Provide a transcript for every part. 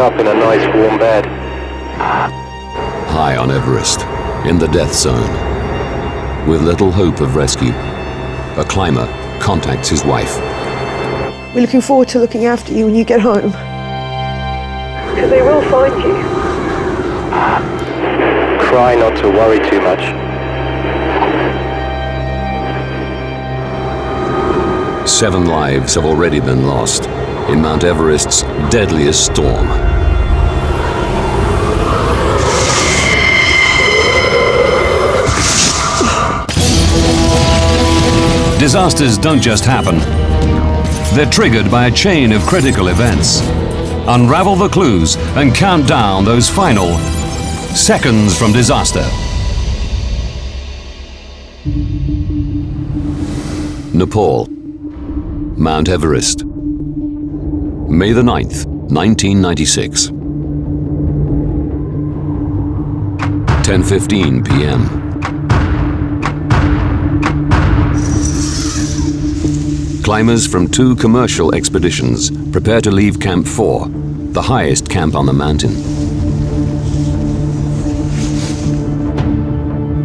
up in a nice warm bed. High on Everest, in the death zone, with little hope of rescue, a climber contacts his wife. We're looking forward to looking after you when you get home. Because they will find you. Try not to worry too much. Seven lives have already been lost in Mount Everest's deadliest storm. Disasters don't just happen. They're triggered by a chain of critical events. Unravel the clues and count down those final seconds from disaster. Nepal, Mount Everest, May the 9th, 1996. 10:15 p.m. Climbers from two commercial expeditions prepare to leave Camp 4, the highest camp on the mountain.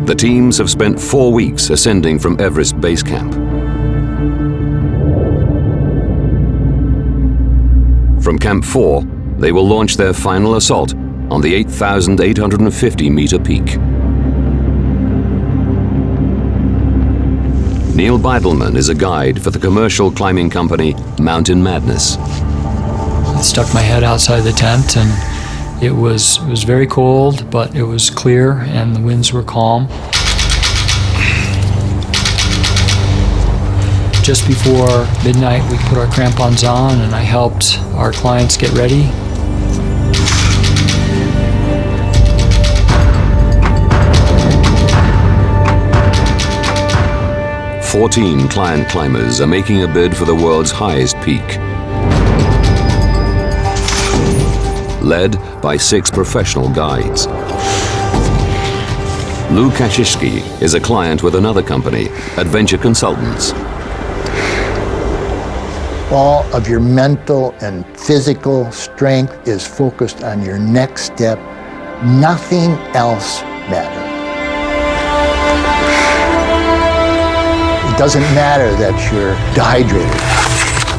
The teams have spent 4 weeks ascending from Everest Base Camp. From Camp 4, they will launch their final assault on the 8,850-meter peak. Neil Beidelman is a guide for the commercial climbing company Mountain Madness. I stuck my head outside the tent, and it was very cold, but it was clear and the winds were calm. Just before midnight, we put our crampons on and I helped our clients get ready. "14 client climbers are making a bid for the world's highest peak. Led by 6 professional guides. Lou Kashishki is a client with another company, Adventure Consultants. All of your mental and physical strength is focused on your next step. Nothing else matters. It doesn't matter that you're dehydrated.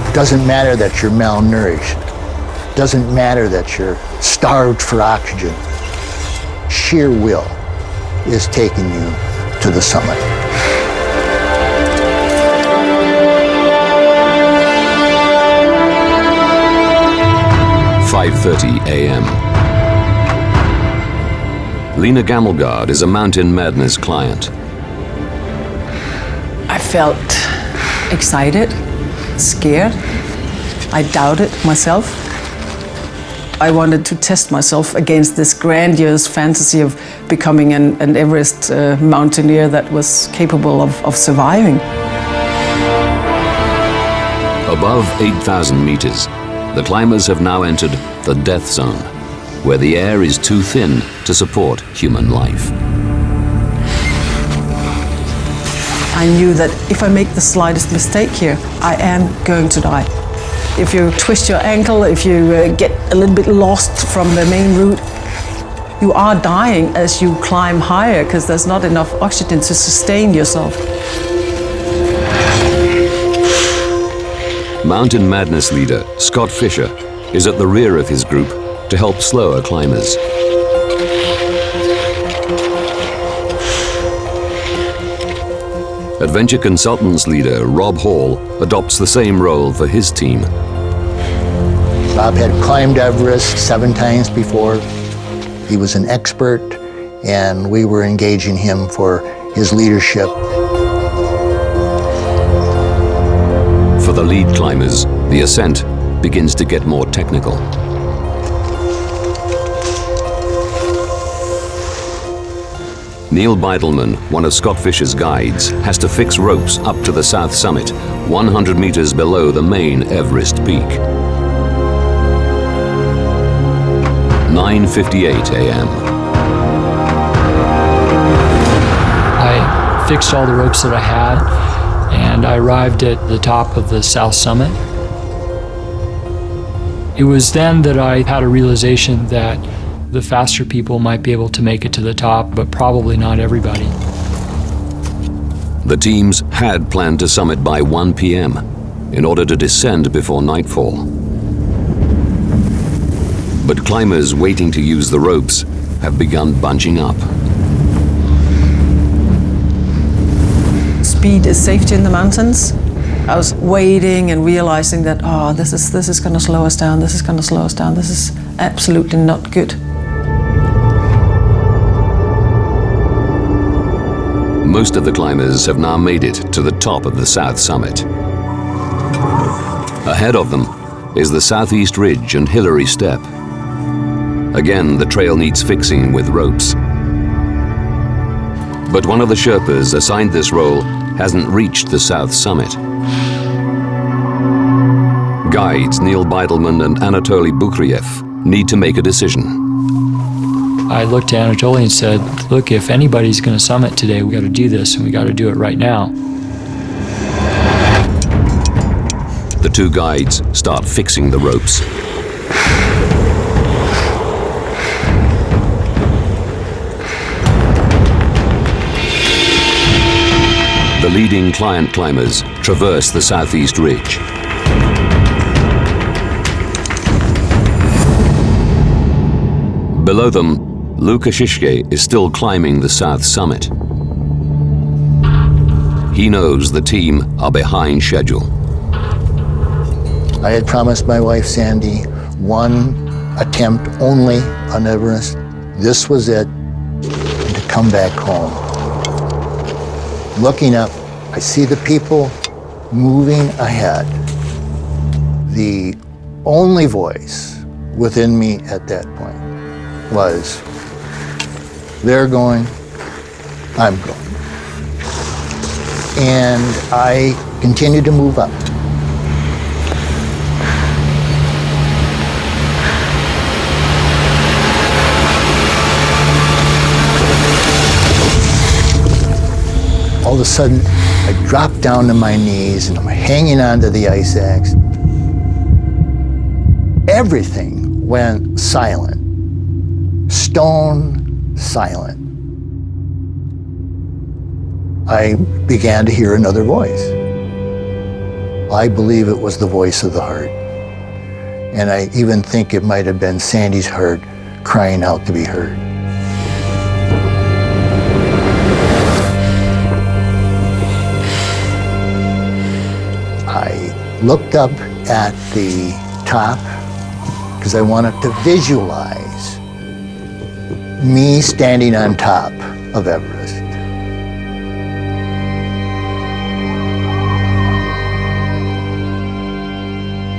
It doesn't matter that you're malnourished. It doesn't matter that you're starved for oxygen. Sheer will is taking you to the summit. "5:30 a.m. Lena Gamelgard is a Mountain Madness client. I felt excited, scared. I doubted myself. I wanted to test myself against this grandiose fantasy of becoming an Everest mountaineer that was capable of surviving. Above 8,000 meters, the climbers have now entered the death zone, where the air is too thin to support human life. I knew that if I make the slightest mistake here, I am going to die. If you twist your ankle, if you get a little bit lost from the main route, you are dying as you climb higher because there's not enough oxygen to sustain yourself. Mountain Madness leader Scott Fisher is at the rear of his group to help slower climbers. Adventure Consultants leader Rob Hall adopts the same role for his team. Bob had climbed Everest 7 times before. He was an expert, and we were engaging him for his leadership. For the lead climbers, the ascent begins to get more technical. Neil Beidelman, one of Scott Fisher's guides, has to fix ropes up to the south summit, 100 meters below the main Everest peak. 9:58 a.m. I fixed all the ropes that I had, and I arrived at the top of the south summit. It was then that I had a realization that the faster people might be able to make it to the top, but probably not everybody. The teams had planned to summit by 1 p.m. in order to descend before nightfall. But climbers waiting to use the ropes have begun bunching up. Speed is safety in the mountains. I was waiting and realizing that, this is going to slow us down, this is going to slow us down, this is absolutely not good. Most of the climbers have now made it to the top of the South Summit. Ahead of them is the Southeast Ridge and Hillary Step. Again, the trail needs fixing with ropes. But one of the Sherpas assigned this role hasn't reached the South Summit. Guides Neil Beidelman and Anatoly Bukriev need to make a decision. I looked at Anatoly and said, look, if anybody's going to summit today, we got to do this, and we got to do it right now. The two guides start fixing the ropes. The leading client climbers traverse the Southeast Ridge. Below them, Luka Shishke is still climbing the South Summit. He knows the team are behind schedule. I had promised my wife Sandy one attempt only on Everest. This was it, and to come back home. Looking up, I see the people moving ahead. The only voice within me at that point was, they're going, I'm going. And I continued to move up. All of a sudden, I dropped down to my knees and I'm hanging onto the ice axe. Everything went silent. Stone silent. I began to hear another voice. I believe it was the voice of the heart. And I even think it might have been Sandy's heart crying out to be heard. I looked up at the top because I wanted to visualize me standing on top of Everest.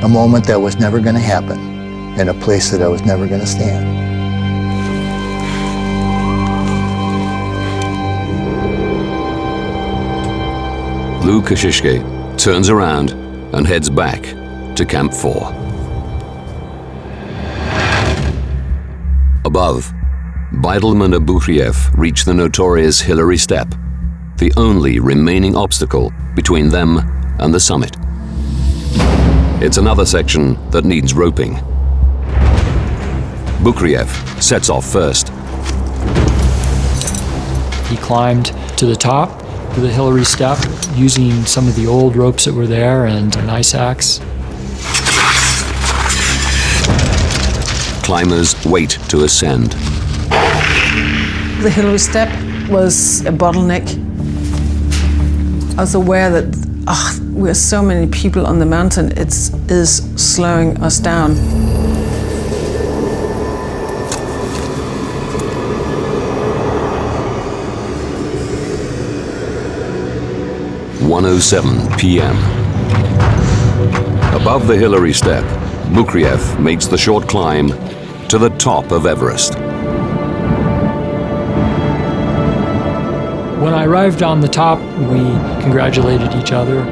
A moment that was never going to happen in a place that I was never going to stand. Lou Kashishke turns around and heads back to Camp 4. Above, Beidelman and Bukriev reach the notorious Hillary Step, the only remaining obstacle between them and the summit. It's another section that needs roping. Bukriev sets off first. He climbed to the top of the Hillary Step using some of the old ropes that were there and an ice axe. Climbers wait to ascend. The Hillary Step was a bottleneck. I was aware that we're so many people on the mountain, it is slowing us down. (1:07 p.m.) Above the Hillary Step, Bukriev makes the short climb to the top of Everest. When I arrived on the top, we congratulated each other.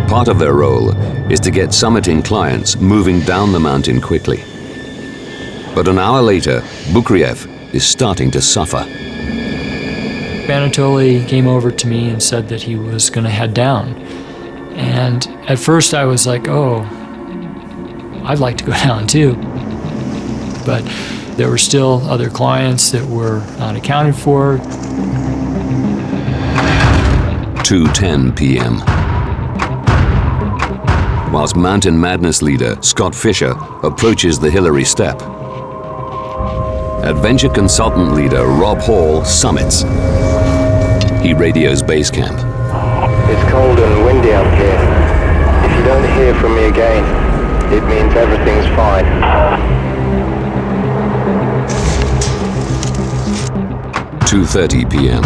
Part of their role is to get summiting clients moving down the mountain quickly. But an hour later, Bukriev is starting to suffer. Banatoli came over to me and said that he was going to head down. And at first I was like, oh, I'd like to go down too. But there were still other clients that were not accounted for. 2:10 p.m. Whilst Mountain Madness leader Scott Fisher approaches the Hillary Step, adventure consultant leader Rob Hall summits. He radios base camp. It's cold and windy up here. If you don't hear from me again, it means everything's fine. 2:30 p.m.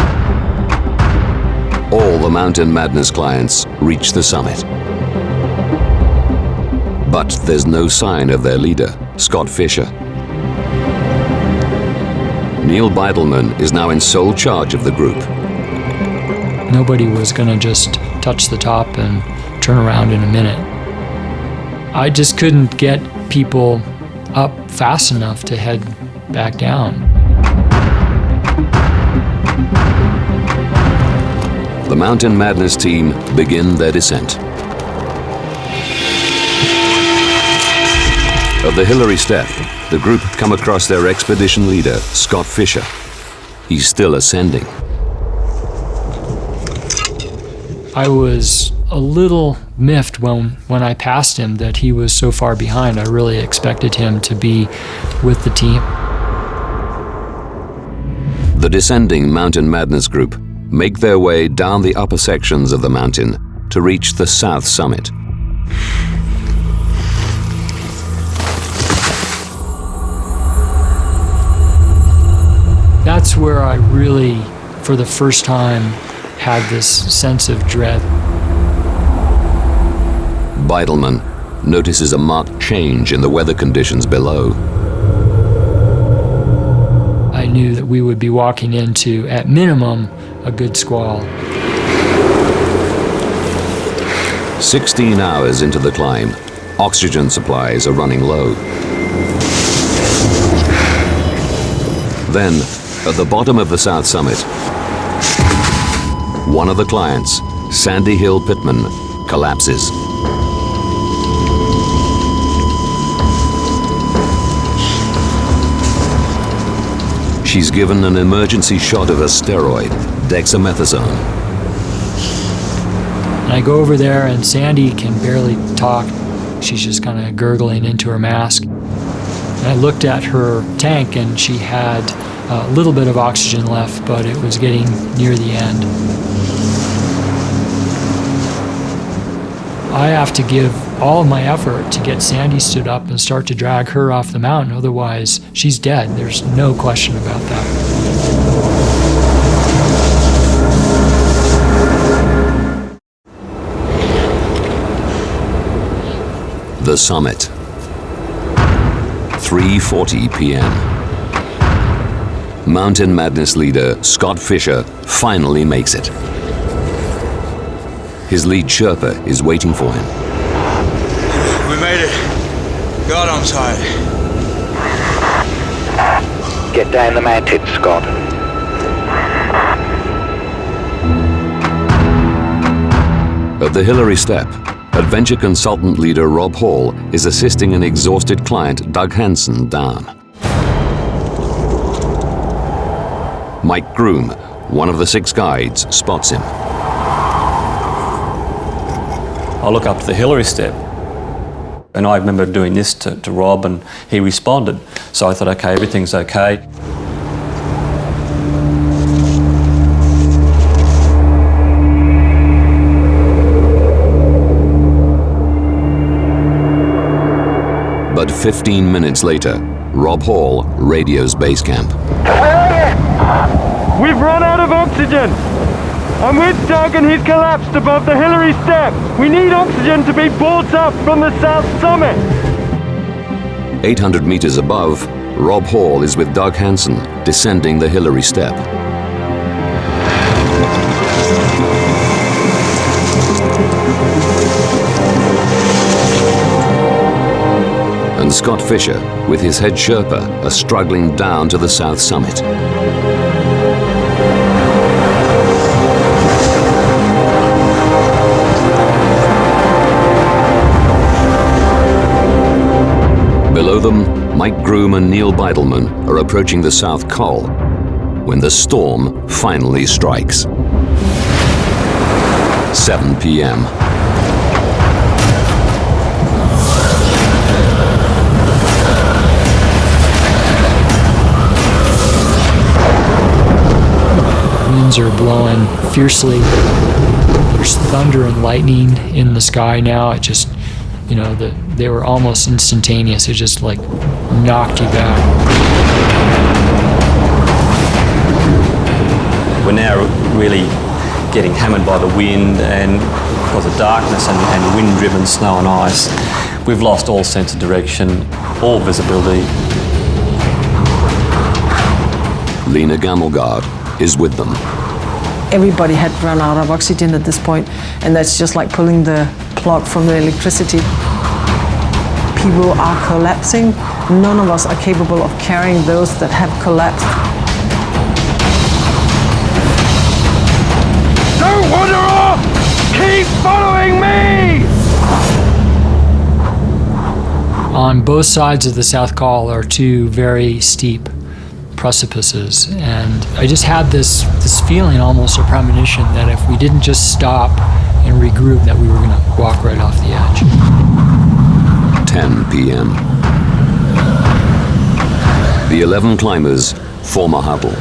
All the Mountain Madness clients reach the summit. But there's no sign of their leader, Scott Fisher. Neil Beidelman is now in sole charge of the group. Nobody was going to just touch the top and turn around in a minute. I just couldn't get people up fast enough to head back down. The Mountain Madness team begin their descent. At the Hillary Step, the group come across their expedition leader, Scott Fisher. He's still ascending. I was a little miffed when I passed him that he was so far behind. I really expected him to be with the team. The descending Mountain Madness group make their way down the upper sections of the mountain to reach the south summit. That's where I really, for the first time, had this sense of dread. Beidelman notices a marked change in the weather conditions below. I knew that we would be walking into, at minimum, a good squall. 16 hours into the climb, oxygen supplies are running low. Then, at the bottom of the south summit, one of the clients, Sandy Hill Pittman, collapses. She's given an emergency shot of a steroid, dexamethasone. And I go over there and Sandy can barely talk. She's just kind of gurgling into her mask. And I looked at her tank and she had a little bit of oxygen left, but it was getting near the end. I have to give all of my effort to get Sandy stood up and start to drag her off the mountain, otherwise she's dead. There's no question about that. The summit. 3:40 p.m. Mountain Madness leader Scott Fisher finally makes it. His lead Sherpa is waiting for him. We made it. God, I'm tired. Get down the mountain, Scott. At the Hillary Step, adventure consultant leader Rob Hall is assisting an exhausted client, Doug Hansen, down. Mike Groom, one of the 6 guides, spots him. I look up to the Hillary Step, and I remember doing this to Rob, and he responded. So I thought, okay, everything's okay. But 15 minutes later, Rob Hall radios base camp. We've run out of oxygen. I'm with Doug and he's collapsed above the Hillary Step. We need oxygen to be brought up from the south summit. 800 meters above, Rob Hall is with Doug Hansen, descending the Hillary Step. And Scott Fisher, with his head Sherpa, are struggling down to the south summit. Mike Groom and Neil Beidelman are approaching the South Col when the storm finally strikes. 7 p.m. Winds are blowing fiercely. There's thunder and lightning in the sky now. It just, they were almost instantaneous. It just like knocked you back. We're now really getting hammered by the wind, and because of darkness and wind-driven snow and ice, we've lost all sense of direction, all visibility. Lena Gammelgaard is with them. Everybody had run out of oxygen at this point, and that's just like pulling the plug from the electricity. People are collapsing. None of us are capable of carrying those that have collapsed. Don't wander off! Keep following me! On both sides of the South Col are two very steep precipices, and I just had this feeling, almost a premonition, that if we didn't just stop and regroup, that we were going to walk right off the edge. 10 p.m. The 11 climbers form a huddle.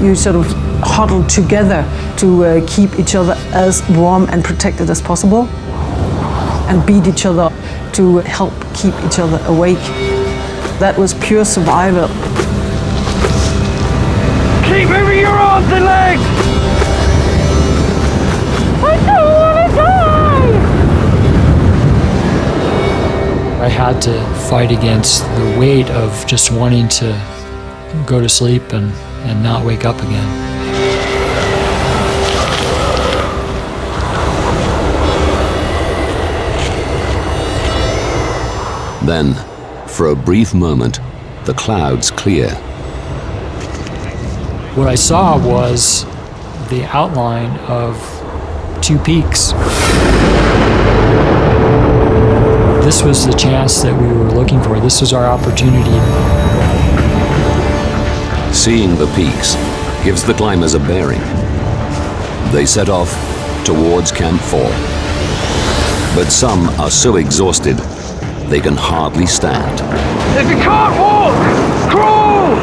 You sort of huddle together to keep each other as warm and protected as possible, and beat each other to help keep each other awake. That was pure survival. Keep moving your arms and legs! I don't want to die! I had to fight against the weight of just wanting to go to sleep and not wake up again. Then, for a brief moment, the clouds clear. What I saw was the outline of two peaks. This was the chance that we were looking for. This was our opportunity. Seeing the peaks gives the climbers a bearing. They set off towards Camp 4. But some are so exhausted they can hardly stand. If you can't walk, crawl!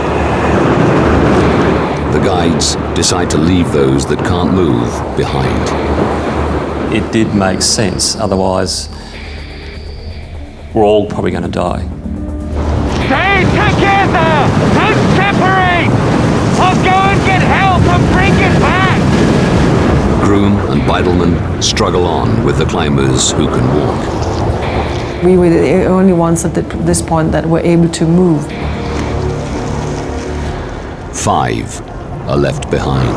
The guides decide to leave those that can't move behind. It did make sense, otherwise we're all probably going to die. Stay together! Don't separate! I'll go and get help and bring it back! Groom and Beidelman struggle on with the climbers who can walk. We were the only ones at this point that were able to move. 5 are left behind.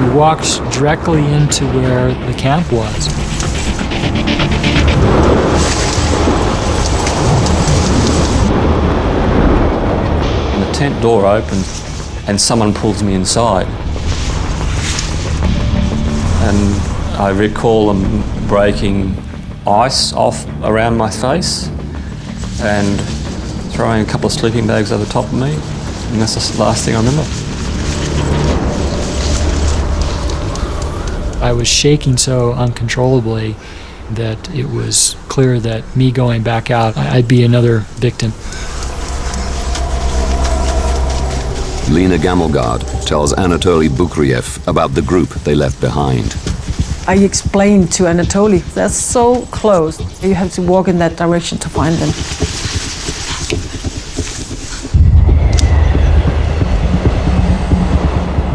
We walked directly into where the camp was. The tent door opens and someone pulls me inside. And I recall them breaking ice off around my face and throwing a couple of sleeping bags over the top of me. And that's the last thing I remember. I was shaking so uncontrollably that it was clear that me going back out, I'd be another victim. Lena Gammelgaard tells Anatoly Bukriev about the group they left behind. I explained to Anatoly, they're so close. You have to walk in that direction to find them.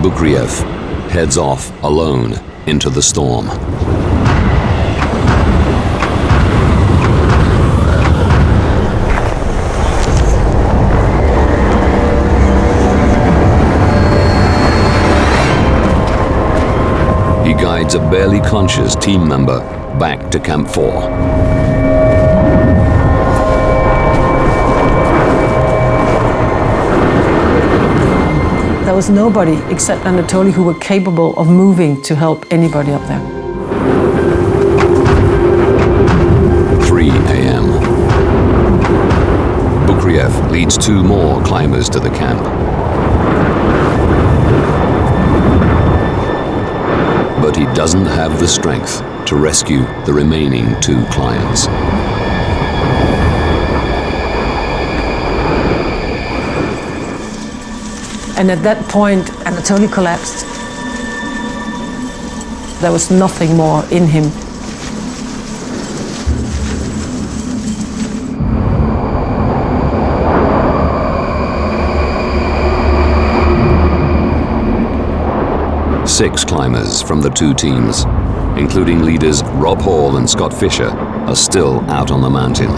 Bukriev heads off alone into the storm. He guides a barely conscious team member back to Camp 4. There was nobody except Anatoly who were capable of moving to help anybody up there. 3 a.m. Bukriev leads 2 more climbers to the camp. But he doesn't have the strength to rescue the remaining 2 clients. And at that point, Anatoly collapsed. There was nothing more in him. Six climbers from the 2 teams, including leaders Rob Hall and Scott Fisher, are still out on the mountain.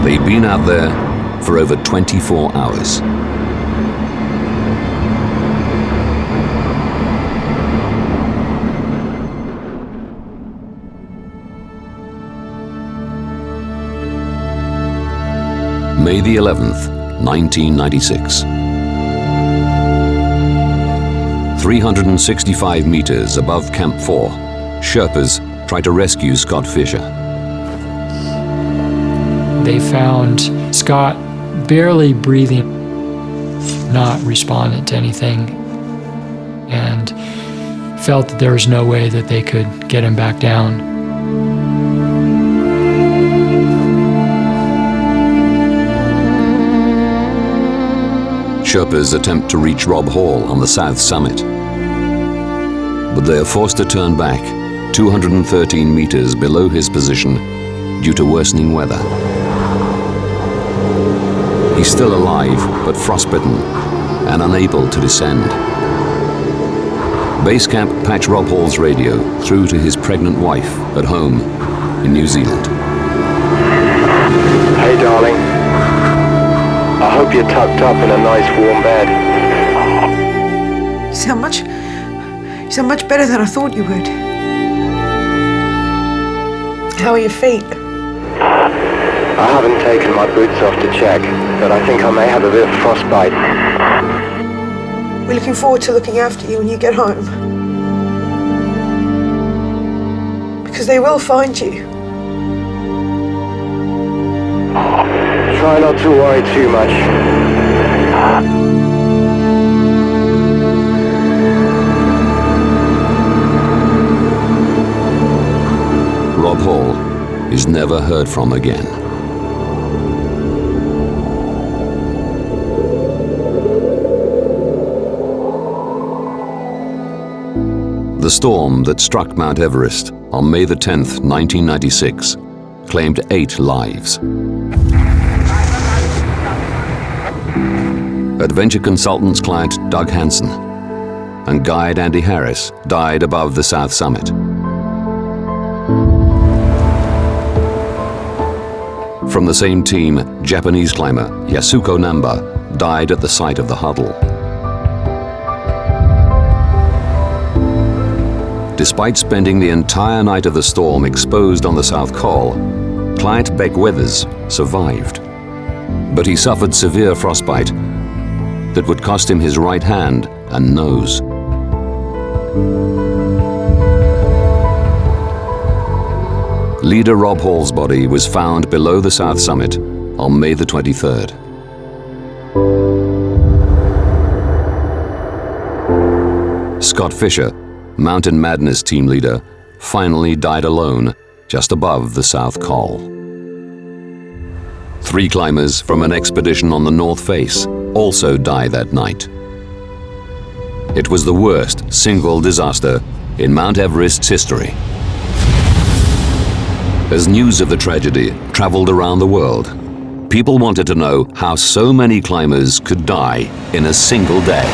They've been out there for over 24 hours. May the 11th, 1996. 365 meters above Camp 4, Sherpas try to rescue Scott Fisher. They found Scott barely breathing, not responding to anything, and felt that there was no way that they could get him back down. Sherpas attempt to reach Rob Hall on the south summit, but they are forced to turn back 213 meters below his position due to worsening weather. He's still alive, but frostbitten and unable to descend. Base camp patch Rob Hall's radio through to his pregnant wife at home in New Zealand. Hey, darling. I hope you're tucked up in a nice warm bed. You sound much better than I thought you would. How are your feet? I haven't taken my boots off to check, but I think I may have a bit of frostbite. We're looking forward to looking after you when you get home. Because they will find you. Try not to worry too much. Rob Hall is never heard from again. The storm that struck Mount Everest on May the 10th, 1996, claimed 8 lives. Adventure Consultants client Doug Hansen and guide Andy Harris died above the south summit. From the same team, Japanese climber Yasuko Namba died at the site of the huddle. Despite spending the entire night of the storm exposed on the South Col, client Beck Weathers survived. But he suffered severe frostbite that would cost him his right hand and nose. Leader Rob Hall's body was found below the south summit on May the 23rd. Scott Fisher, Mountain Madness team leader, finally died alone just above the South Col. 3 climbers from an expedition on the North Face also died that night. It was the worst single disaster in Mount Everest's history. As news of the tragedy traveled around the world, people wanted to know how so many climbers could die in a single day.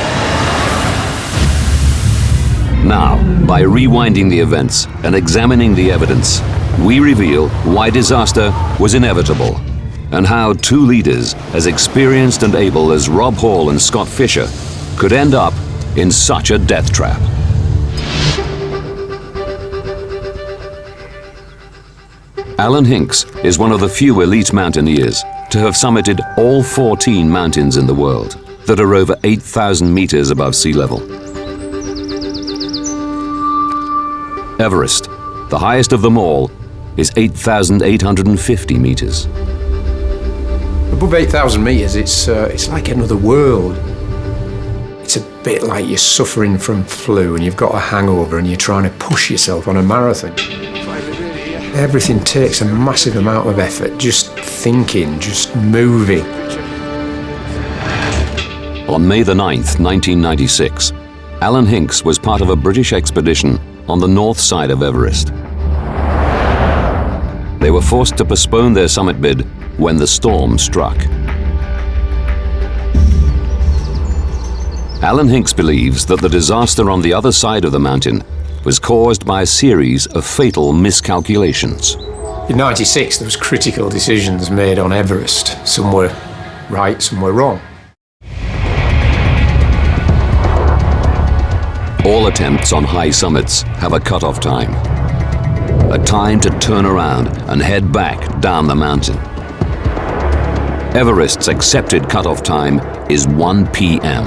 Now, by rewinding the events and examining the evidence, we reveal why disaster was inevitable and how 2 leaders as experienced and able as Rob Hall and Scott Fisher could end up in such a death trap. Alan Hinks is one of the few elite mountaineers to have summited all 14 mountains in the world that are over 8,000 meters above sea level. Everest, the highest of them all, is 8,850 meters. Above 8,000 meters, it's like another world. It's a bit like you're suffering from flu and you've got a hangover and you're trying to push yourself on a marathon. Everything takes a massive amount of effort, just thinking, just moving. On May the 9th, 1996, Alan Hinks was part of a British expedition on the north side of Everest. They were forced to postpone their summit bid when the storm struck. Alan Hinks believes that the disaster on the other side of the mountain was caused by a series of fatal miscalculations. In '96, there was critical decisions made on Everest. Some were right, some were wrong. All attempts on high summits have a cut-off time. A time to turn around and head back down the mountain. Everest's accepted cut-off time is 1 p.m.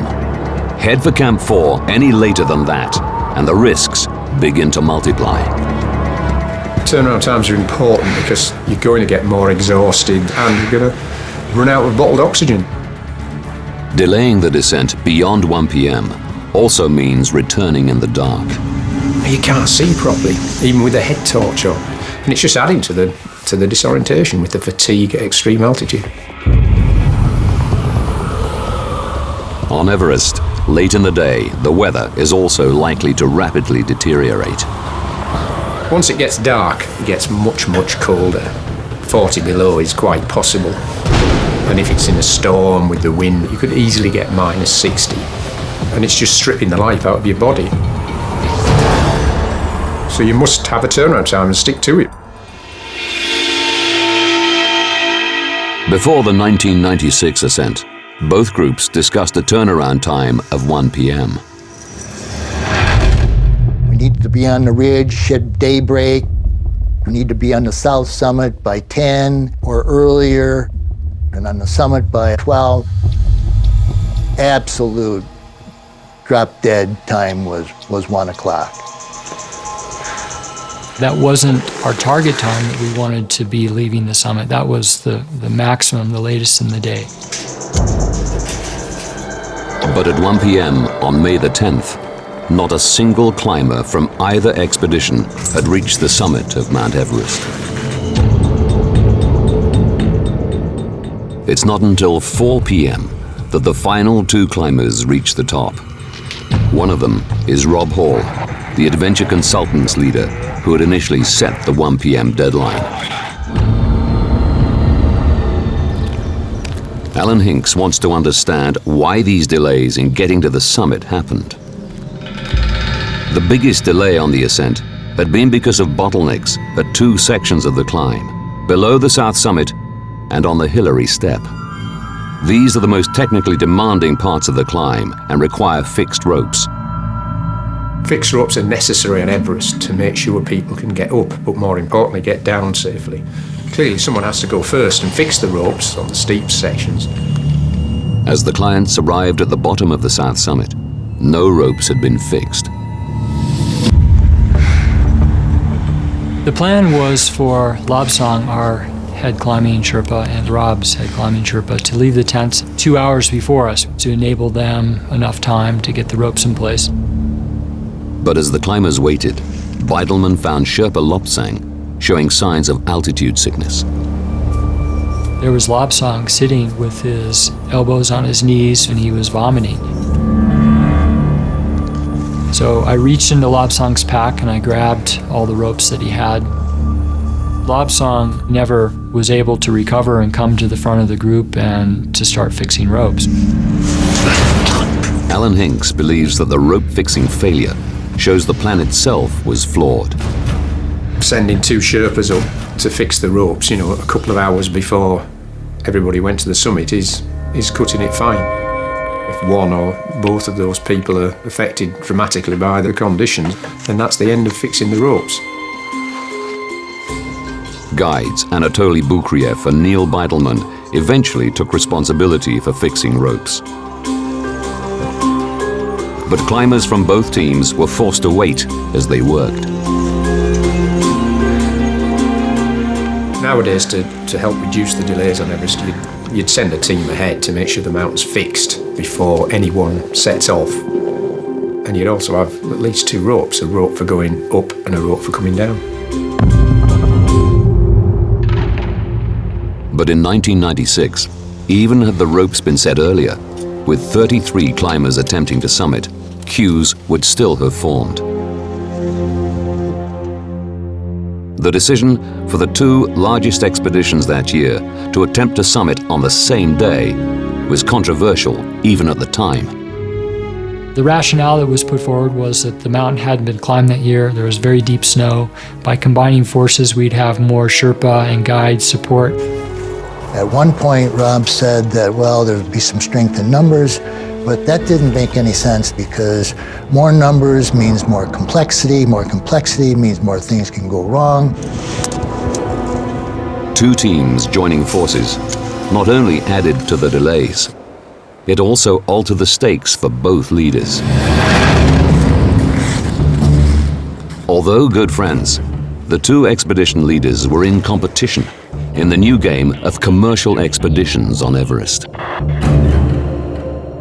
Head for Camp 4 any later than that, and the risks begin to multiply. Turnaround times are important because you're going to get more exhausted and you're going to run out of bottled oxygen. Delaying the descent beyond 1 p.m. also means returning in the dark. You can't see properly, even with a head torch on, and it's just adding to the disorientation with the fatigue at extreme altitude. On Everest, late in the day, the weather is also likely to rapidly deteriorate. Once it gets dark, it gets much, much colder. 40 below is quite possible. And if it's in a storm with the wind, you could easily get minus 60. And it's just stripping the life out of your body. So you must have a turnaround time and stick to it. Before the 1996 ascent, both groups discussed a turnaround time of 1 p.m. We need to be on the ridge at daybreak. We need to be on the south summit by 10 or earlier, and on the summit by 12. Absolute drop-dead time was 1 o'clock. That wasn't our target time that we wanted to be leaving the summit. That was the maximum, the latest in the day. But at 1 p.m. on May the 10th, not a single climber from either expedition had reached the summit of Mount Everest. It's not until 4 p.m. that the final 2 climbers reach the top. One of them is Rob Hall, the adventure consultants leader who had initially set the 1 p.m. deadline. Alan Hinks wants to understand why these delays in getting to the summit happened. The biggest delay on the ascent had been because of bottlenecks at 2 sections of the climb, below the south summit and on the Hillary Step. These are the most technically demanding parts of the climb and require fixed ropes. Fixed ropes are necessary on Everest to make sure people can get up, but more importantly, get down safely. Clearly, someone has to go first and fix the ropes on the steep sections. As the clients arrived at the bottom of the south summit, no ropes had been fixed. The plan was for Lobsang, our head climbing Sherpa, and Rob's head climbing Sherpa to leave the tents 2 hours before us to enable them enough time to get the ropes in place. But as the climbers waited, Beidelman found Sherpa Lobsang showing signs of altitude sickness. There was Lobsang sitting with his elbows on his knees and he was vomiting. So I reached into Lobsang's pack and I grabbed all the ropes that he had. Lobsang never was able to recover and come to the front of the group and to start fixing ropes. Alan Hinks believes that the rope fixing failure shows the plan itself was flawed. Sending 2 Sherpas up to fix the ropes, a couple of hours before everybody went to the summit is cutting it fine. If one or both of those people are affected dramatically by the conditions, then that's the end of fixing the ropes. Guides Anatoly Bukriev and Neil Beidelman eventually took responsibility for fixing ropes. But climbers from both teams were forced to wait as they worked. Nowadays, to help reduce the delays on Everest, you'd send a team ahead to make sure the mountain's fixed before anyone sets off. And you'd also have at least 2 ropes, a rope for going up and a rope for coming down. But in 1996, even had the ropes been set earlier, with 33 climbers attempting to summit, queues would still have formed. The decision for the 2 largest expeditions that year to attempt to summit on the same day was controversial even at the time. The rationale that was put forward was that the mountain hadn't been climbed that year. There was very deep snow. By combining forces, we'd have more Sherpa and guide support. At one point, Rob said that, well, there would be some strength in numbers, but that didn't make any sense because more numbers means more complexity means more things can go wrong. 2 teams joining forces not only added to the delays, it also altered the stakes for both leaders. Although good friends, the 2 expedition leaders were in competition in the new game of commercial expeditions on Everest.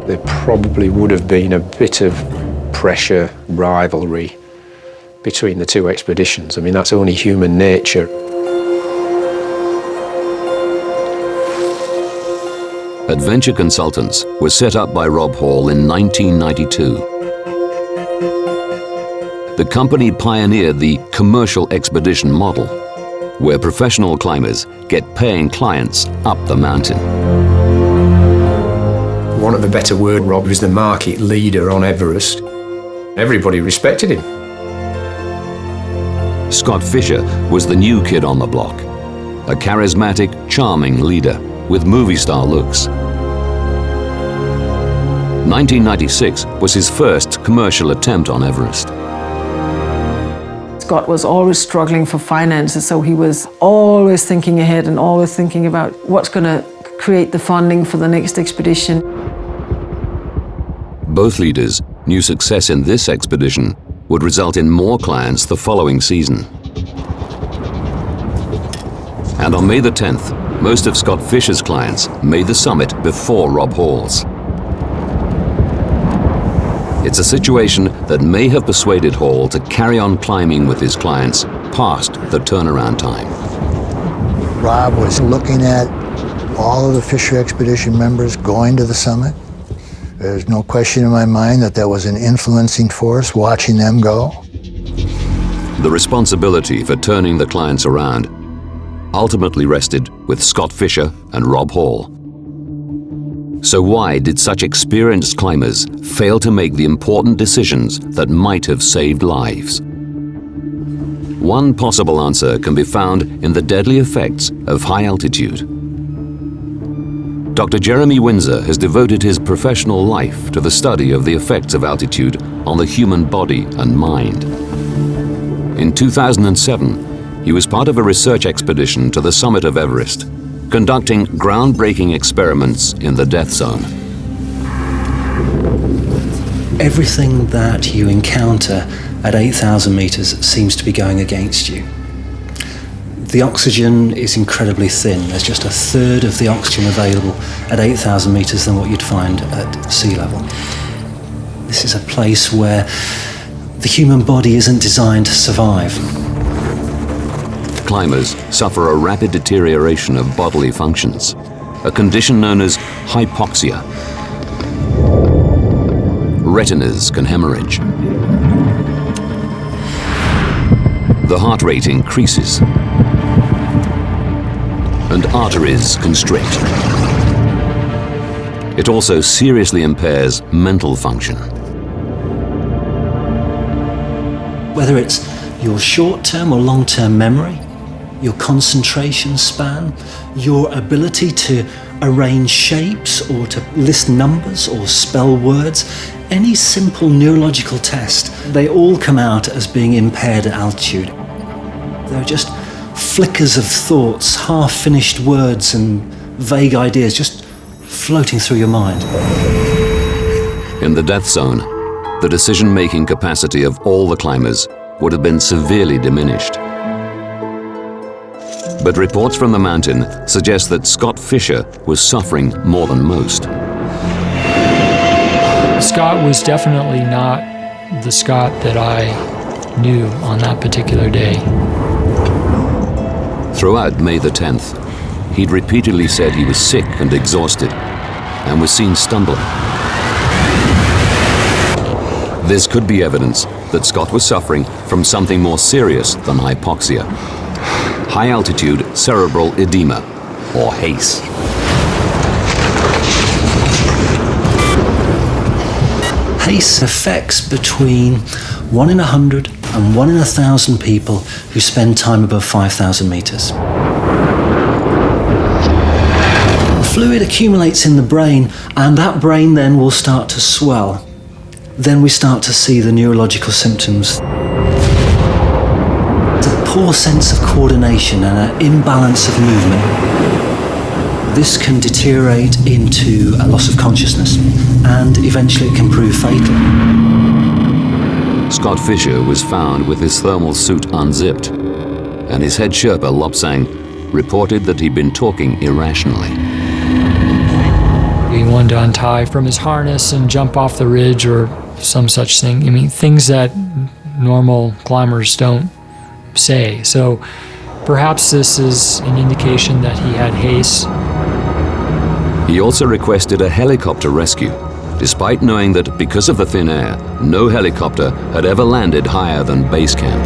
There probably would have been a bit of pressure, rivalry between the 2 expeditions. I mean, that's only human nature. Adventure Consultants was set up by Rob Hall in 1992. The company pioneered the commercial expedition model, where professional climbers get paying clients up the mountain. For want of a better word, Rob was the market leader on Everest. Everybody respected him. Scott Fisher was the new kid on the block, a charismatic, charming leader with movie star looks. 1996 was his first commercial attempt on Everest. Scott was always struggling for finances, so he was always thinking ahead and always thinking about what's going to create the funding for the next expedition. Both leaders knew success in this expedition would result in more clients the following season. And on May the 10th, most of Scott Fisher's clients made the summit before Rob Hall's. It's a situation that may have persuaded Hall to carry on climbing with his clients past the turnaround time. Rob was looking at all of the Fisher expedition members going to the summit. There's no question in my mind that was an influencing force watching them go. The responsibility for turning the clients around ultimately rested with Scott Fisher and Rob Hall. So why did such experienced climbers fail to make the important decisions that might have saved lives? One possible answer can be found in the deadly effects of high altitude. Dr. Jeremy Windsor has devoted his professional life to the study of the effects of altitude on the human body and mind. In 2007, he was part of a research expedition to the summit of Everest, conducting groundbreaking experiments in the death zone. Everything that you encounter at 8,000 meters seems to be going against you. The oxygen is incredibly thin. There's just a third of the oxygen available at 8,000 meters than what you'd find at sea level. This is a place where the human body isn't designed to survive. Climbers suffer a rapid deterioration of bodily functions, a condition known as hypoxia. Retinas can hemorrhage. The heart rate increases, and arteries constrict. It also seriously impairs mental function. Whether it's your short-term or long-term memory, your concentration span, your ability to arrange shapes or to list numbers or spell words, any simple neurological test, they all come out as being impaired at altitude. They're just flickers of thoughts, half-finished words and vague ideas just floating through your mind. In the death zone, the decision-making capacity of all the climbers would have been severely diminished. But reports from the mountain suggest that Scott Fisher was suffering more than most. Scott was definitely not the Scott that I knew on that particular day. Throughout May the 10th, he'd repeatedly said he was sick and exhausted and was seen stumbling. This could be evidence that Scott was suffering from something more serious than hypoxia: high-altitude cerebral edema, or HACE. HACE affects between 1 in 100 and 1 in 1,000 people who spend time above 5,000 meters. Fluid accumulates in the brain, and that brain then will start to swell. Then we start to see the neurological symptoms. It's a poor sense of coordination and an imbalance of movement. This can deteriorate into a loss of consciousness, and eventually it can prove fatal. Scott Fisher was found with his thermal suit unzipped, and his head Sherpa, Lobsang, reported that he'd been talking irrationally. He wanted to untie from his harness and jump off the ridge or some such thing. I mean, things that normal climbers don't say. So perhaps this is an indication that he had HACE. He also requested a helicopter rescue, despite knowing that because of the thin air, no helicopter had ever landed higher than base camp.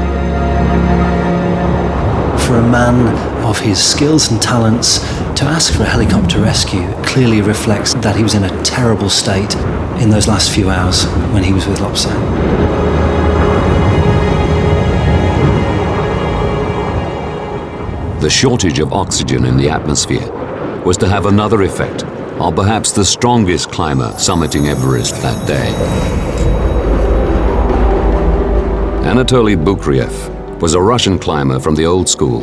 For a man of his skills and talents, to ask for a helicopter rescue clearly reflects that he was in a terrible state in those last few hours when he was with Lobsang. The shortage of oxygen in the atmosphere was to have another effect on perhaps the strongest climber summiting Everest that day. Anatoly Bukriev was a Russian climber from the old school.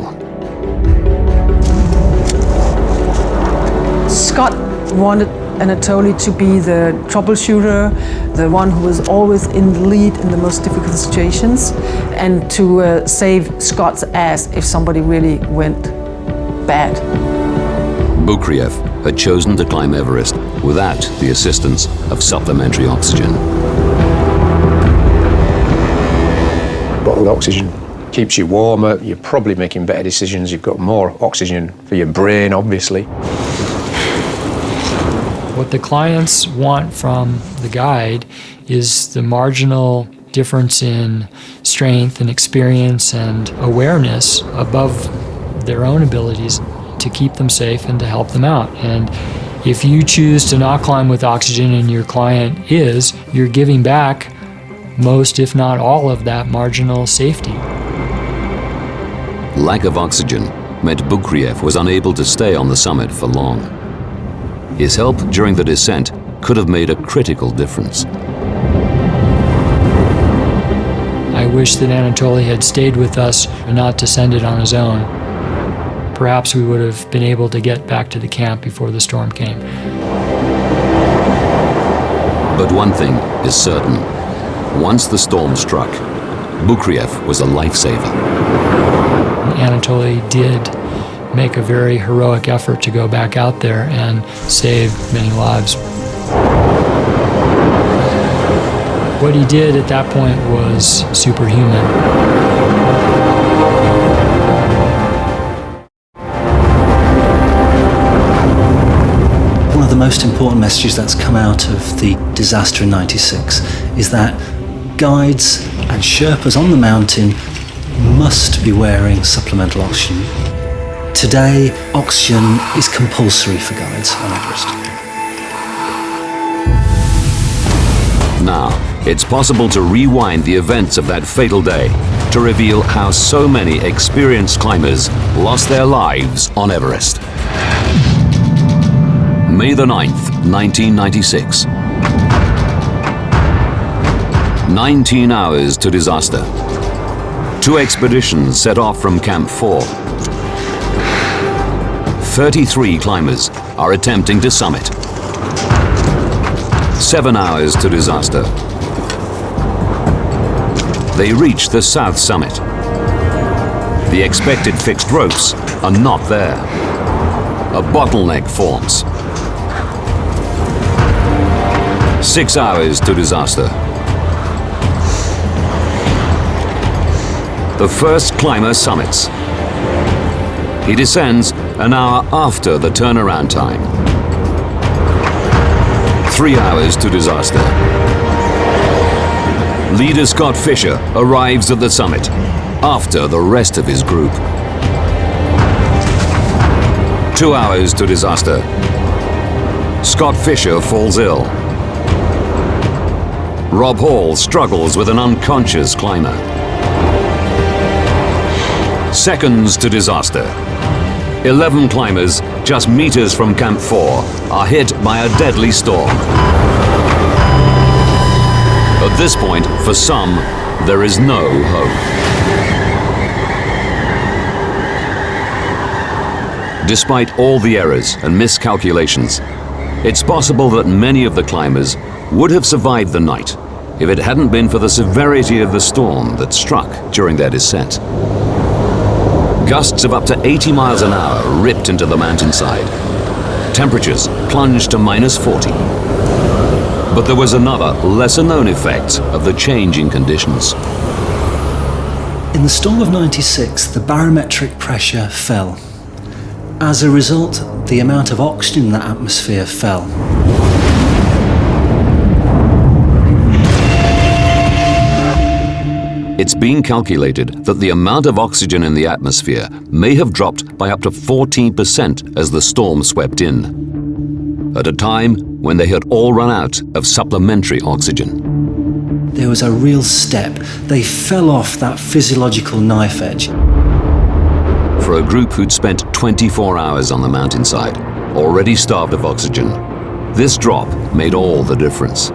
Scott wanted Anatoly to be the troubleshooter, the one who was always in the lead in the most difficult situations, and to save Scott's ass if somebody really went bad. Bukriev had chosen to climb Everest without the assistance of supplementary oxygen. Bottled oxygen keeps you warmer, you're probably making better decisions, you've got more oxygen for your brain, obviously. What the clients want from the guide is the marginal difference in strength and experience and awareness above their own abilities to keep them safe and to help them out. And if you choose to not climb with oxygen and your client is, you're giving back most, if not all, of that marginal safety. Lack of oxygen meant Bukriev was unable to stay on the summit for long. His help during the descent could have made a critical difference. I wish that Anatoly had stayed with us and not descended on his own. Perhaps we would have been able to get back to the camp before the storm came. But one thing is certain. Once the storm struck, Bukriev was a lifesaver. Anatoly did make a very heroic effort to go back out there and save many lives. What he did at that point was superhuman. One of the most important messages that's come out of the disaster in '96 is that guides and Sherpas on the mountain must be wearing supplemental oxygen. Today, oxygen is compulsory for guides on Everest. Now, it's possible to rewind the events of that fatal day to reveal how so many experienced climbers lost their lives on Everest. May the 9th, 1996. 19 hours to disaster. 2 expeditions set off from Camp 4. 33 climbers are attempting to summit. 7 hours to disaster. They reach the south summit. The expected fixed ropes are not there. A bottleneck forms. 6 hours to disaster. The first climber summits. He descends an hour after the turnaround time. 3 hours to disaster. Leader Scott Fisher arrives at the summit after the rest of his group. 2 hours to disaster. Scott Fisher falls ill. Rob Hall struggles with an unconscious climber. Seconds to disaster. 11 climbers, just meters from Camp 4, are hit by a deadly storm. At this point, for some, there is no hope. Despite all the errors and miscalculations, it's possible that many of the climbers would have survived the night if it hadn't been for the severity of the storm that struck during their descent. Gusts of up to 80 miles an hour ripped into the mountainside. Temperatures plunged to -40. But there was another, lesser-known effect of the changing conditions. In the storm of '96, the barometric pressure fell. As a result, the amount of oxygen in the atmosphere fell. It's been calculated that the amount of oxygen in the atmosphere may have dropped by up to 14% as the storm swept in, at a time when they had all run out of supplementary oxygen. There was a real step. They fell off that physiological knife edge. For a group who'd spent 24 hours on the mountainside, already starved of oxygen, this drop made all the difference.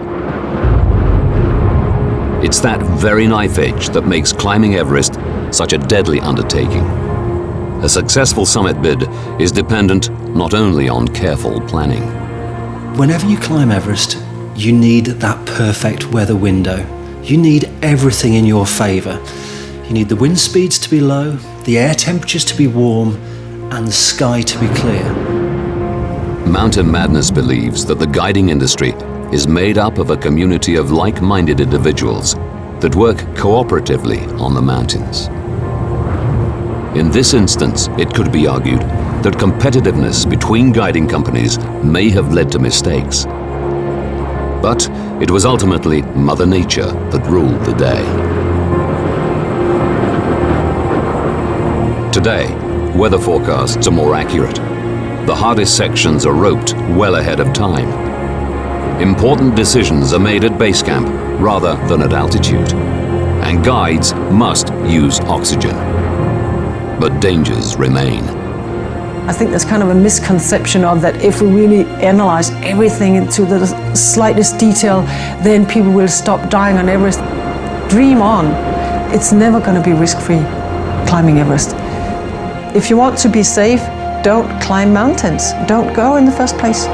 It's that very knife edge that makes climbing Everest such a deadly undertaking. A successful summit bid is dependent not only on careful planning. Whenever you climb Everest, you need that perfect weather window. You need everything in your favour. You need the wind speeds to be low, the air temperatures to be warm, and the sky to be clear. Mountain Madness believes that the guiding industry is made up of a community of like-minded individuals that work cooperatively on the mountains. In this instance, it could be argued that competitiveness between guiding companies may have led to mistakes. But it was ultimately Mother Nature that ruled the day. Today, weather forecasts are more accurate. The hardest sections are roped well ahead of time. Important decisions are made at base camp rather than at altitude. And guides must use oxygen. But dangers remain. I think there's kind of a misconception of that if we really analyze everything into the slightest detail, then people will stop dying on Everest. Dream on. It's never going to be risk-free climbing Everest. If you want to be safe, don't climb mountains. Don't go in the first place.